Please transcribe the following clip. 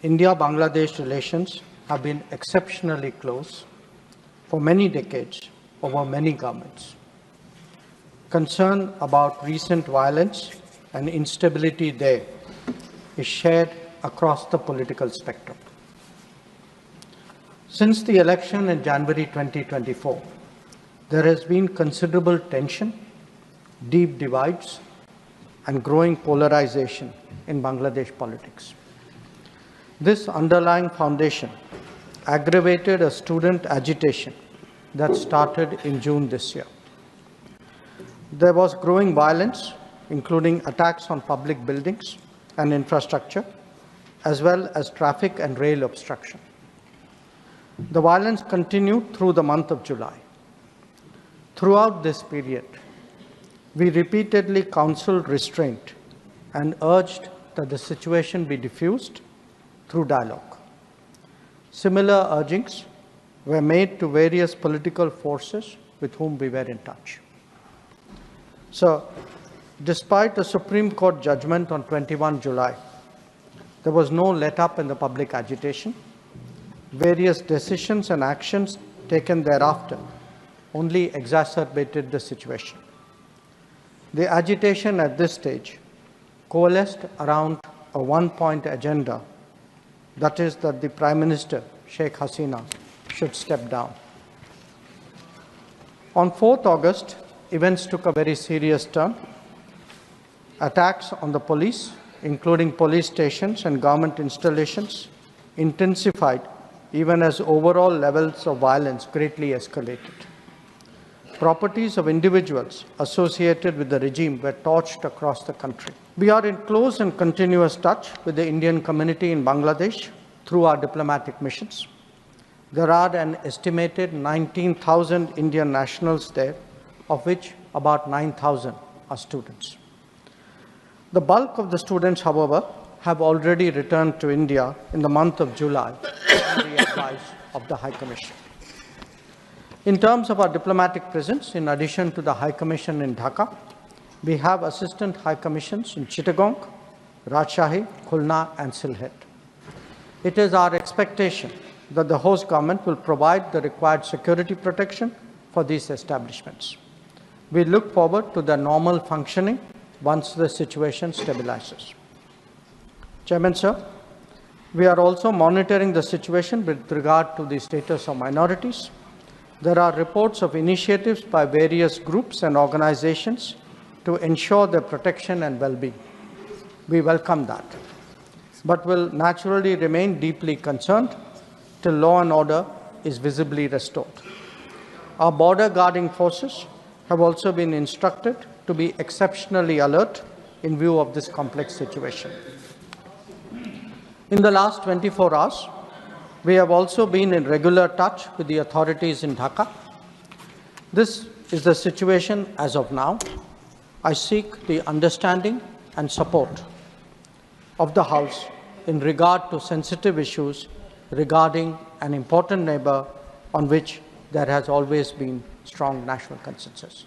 India-Bangladesh relations have been exceptionally close for many decades over many governments. Concern about recent violence and instability there is shared across the political spectrum. Since the election in January 2024, there has been considerable tension, deep divides, and growing polarization in Bangladesh politics. This underlying foundation aggravated a student agitation that started in June this year. There was growing violence, including attacks on public buildings and infrastructure, as well as traffic and rail obstruction. The violence continued through the month of July. Throughout this period, we repeatedly counseled restraint and urged that the situation be diffused through dialogue. Similar urgings were made to various political forces with whom we were in touch. So, despite the Supreme Court judgment on 21 July, there was no let-up in the public agitation. Various decisions and actions taken thereafter only exacerbated the situation. The agitation at this stage coalesced around a one-point agenda, that is that the Prime Minister, Sheikh Hasina, should step down. On 4th August, events took a very serious turn. Attacks on the police, including police stations and government installations, intensified even as overall levels of violence greatly escalated. Properties of individuals associated with the regime were torched across the country. We are in close and continuous touch with the Indian community in Bangladesh through our diplomatic missions. There are an estimated 19,000 Indian nationals there, of which about 9,000 are students. The bulk of the students, however, have already returned to India in the month of July on the advice of the High Commission. In terms of our diplomatic presence, in addition to the High Commission in Dhaka, we have Assistant High Commissions in Chittagong, Rajshahi, Khulna, and Sylhet. It is our expectation that the host government will provide the required security protection for these establishments. We look forward to their normal functioning once the situation stabilizes. Chairman, sir, we are also monitoring the situation with regard to the status of minorities. There are reports of initiatives by various groups and organizations to ensure their protection and well-being. We welcome that, but will naturally remain deeply concerned till law and order is visibly restored. Our border guarding forces have also been instructed to be exceptionally alert in view of this complex situation. In the last 24 hours, we have also been in regular touch with the authorities in Dhaka. This is the situation as of now. I seek the understanding and support of the House in regard to sensitive issues regarding an important neighbor on which there has always been strong national consensus.